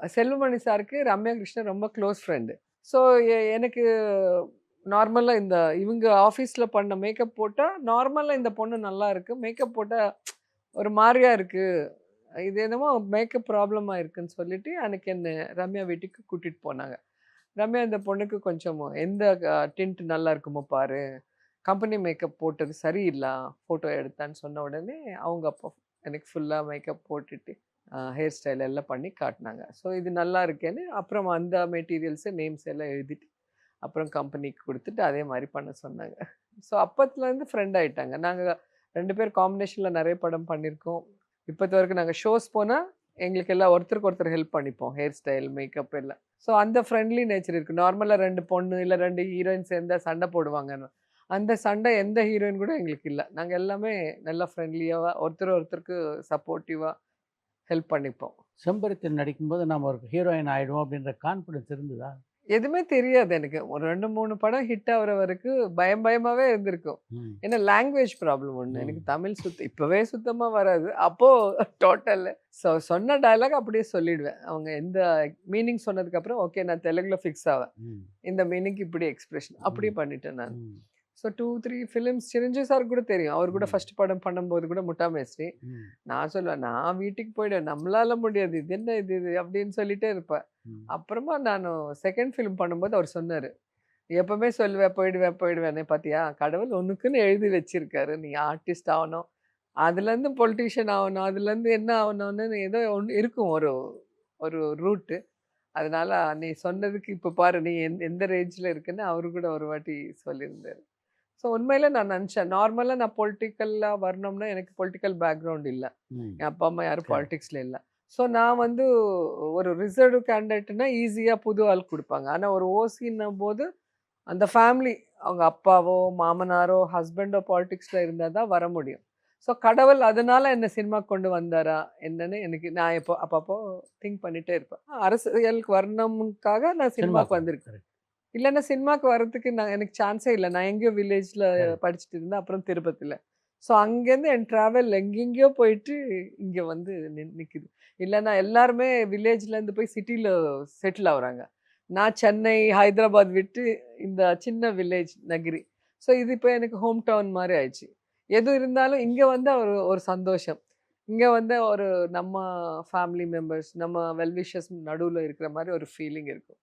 செல்வமணி சாருக்கு ரம்யா கிருஷ்ணன் ரொம்ப close friend. So எனக்கு நார்மலா இவங்க ஆஃபீஸ்ல பண்ண மேக்கப் போட்டா, நார்மலா இந்த பொண்ணு நல்லா இருக்கு. மேக்கப் போட்டா ஒரு மாரியா இருக்கு. இது என்னமோ மேக்கப் ப்ராப்ளமா இருக்குன்னு சொல்லிட்டு, அன்னைக்கு என்ன ரம்யா வீட்டுக்கு கூட்டிட்டு போனாங்க. ரம்யா இந்த பொண்ணுக்கு கொஞ்சம் எந்த டிண்ட் நல்லா இருக்குமோ பாரு. கம்பெனி மேக்கப் போட்டது சரியில்ல. ஃபோட்டோ எடுத்தான்னு சொன்ன உடனே, அவங்க அப்போ எனக்கு ஃபுல்லா மேக்கப் போட்டுட்டு, ஹேர் ஸ்டைல் எல்லாம் பண்ணி காட்டுனாங்க. ஸோ இது நல்லா இருக்கேன்னு, அப்புறம் அந்த மெட்டீரியல்ஸு, நேம்ஸ் எல்லாம் எழுதிட்டு, அப்புறம் கம்பெனிக்கு குடுத்துட்டு, அதே மாரி பண்ண சொன்னாங்க. ஸோ அப்பத்துலருந்து ஃப்ரெண்ட் ஆயிட்டாங்க. நாங்க 2 பேர் காம்பினேஷன்ல நெறைய படம் பண்ணியிருக்கோம். இப்பத்த வரைக்கும் நாங்க ஷோஸ் போனா, எங்களுக்கு எல்லாம் ஒருத்தருக்கு ஒருத்தர் ஹெல்ப் பண்ணிப்போம். ஹேர் ஸ்டைல், மேக்கப் எல்லாம். ஸோ அந்த ஃப்ரெண்ட்லி நேச்சர் இருக்கு. நார்மலா 2 பொண்ணு, இல்ல 2 ஹீரோயின் சேர்ந்தா சண்டை போடுவாங்கன்னு. அந்த சண்டை எந்த ஹீரோயின் கூட எங்களுக்கு இல்ல. நாங்க எல்லாமே நல்லா ஃப்ரெண்ட்லியாவா, ஒருத்தர் ஒருத்தருக்கு சப்போர்ட்டிவா ஹெல்ப் பண்ணிப்போம். செம்பருத்தியில் நடிக்கும்போது நம்ம ஒரு ஹீரோயின் ஆயிடுவோம் அப்படின்ற கான்ஃபிடன்ஸ் இருந்ததா? எதுவுமே தெரியாது எனக்கு. ஒரு 2, 3 படம் ஹிட் ஆகுற வரைக்கும் பயமாவே இருந்திருக்கும். ம். ஏன்னா லாங்குவேஜ் ப்ராப்ளம் ஒண்ணு. எனக்கு ம். தமிழ் இப்பவே சுத்தமா வராது. அப்போ டோட்டல் சொன்ன டயலாக் அப்படியே சொல்லிடுவேன். அவங்க எந்த மீனிங் சொன்னதுக்கப்புறம், ஓகே நான் தெலுங்குல ஃபிக்ஸ் ஆவேன். ம். இந்த மீனிங்க்கு இப்படி எக்ஸ்பிரஷன். அப்படியே ம். பண்ணிட்டேன் நான். ம். ஸோ 2, 3 ஃபிலிம்ஸ் சிரஞ்சீவி சார் கூட தெரியும். அவர் கூட ம். ஃபர்ஸ்ட் படம் பண்ணும்போது கூட முட்டா மேஸ்திரி. ம். நான் சொல்லுவேன், "நான் வீட்டுக்கு போயிடுவேன். நம்மளால முடியாது. இது என்ன இது?" அப்படின்னு சொல்லிட்டே இருப்பேன். ம். அப்புறமா நானு 2ண்ட் ஃபிலிம் பண்ணும்போது அவர் சொன்னாரு, "நீ எப்பவுமே சொல்லுவ போயிடுவேன், போயிடுவேன்னு பாத்தியா? கடவுள் உனக்குன்னு எழுதி வச்சிருக்காரு. நீ ஆர்டிஸ்ட் ஆவணும். அதுலேருந்து பொலிட்டீஷியன் ஆவணும். அதுலேருந்து என்ன ஆவணும்னு ஏதோ ஒண்ணு இருக்கும் ஒரு ஒரு ரூட்டு. அதனால நீ சொன்னதுக்கு இப்ப பாரு நீ எந்த ரேஞ்ச்ல இருக்குன்னு" அவரு கூட ஒரு வாட்டி சொல்லியிருந்தாரு. ஸோ உண்மையில நான் நெனச்சேன். நார்மலா நான் பொலிட்டிக்கல்லா வரணும்னா எனக்கு பொலிட்டிக்கல் பேக்ரவுண்ட் இல்ல. ம். என் அப்பா, அம்மா யாரும் சரி. பாலிடிக்ஸ்ல இல்ல. ஸோ நான் ஒரு ரிசர்வ்டு கேண்டிடேட்னா ஈஸியா புது ஆள் குடுப்பாங்க. ஆனா ஒரு ஓசின்னும்போது அந்த ஃபேமிலி அவங்க அப்பாவோ, மாமனாரோ, ஹஸ்பண்டோ பாலிடிக்ஸ்ல இருந்தா தான் வர முடியும். ஸோ கடவுள் அதனால என்ன சினிமாக்கு கொண்டு வந்தாரா? என்னன்னு எனக்கு நான் இப்போ அப்பப்போ திங்க் பண்ணிட்டே இருப்பேன். அரசியலுக்கு வரணும்க்காக நான் சினிமாக்கு சினிமாக்கு வந்தேன். வந்திருக்கேன். கரெக்ட். இல்லன்னா சினிமாக்கு வர்றதுக்கு எனக்கு சான்ஸே இல்ல. நான் எங்கேயோ வில்லேஜ்ல கரெக்ட். படிச்சுட்டு இருந்தேன். அப்புறம் திருப்பதில. ஸோ அங்கேருந்து என் ட்ராவல் எங்கெங்கேயோ போயிட்டு இங்க வந்து நிக்குது. இல்லன்னா எல்லாருமே வில்லேஜ்லேருந்து போய் சிட்டில செட்டில் ஆகுறாங்க. நான் சென்னை, ஹைதராபாத் விட்டு இந்த சின்ன வில்லேஜ் நகரி. ஸோ இது இப்ப எனக்கு ஹோம் டவுன் மாரி ஆயிடுச்சு. எது இருந்தாலும் இங்க வந்தா ஒரு ஒரு சந்தோஷம். இங்க வந்து ஒரு நம்ம ஃபேமிலி மெம்பர்ஸ், நம்ம வெல் விஷர்ஸ் நடுவுல இருக்கிற மாரி ஒரு ஃபீலிங் இருக்கும்.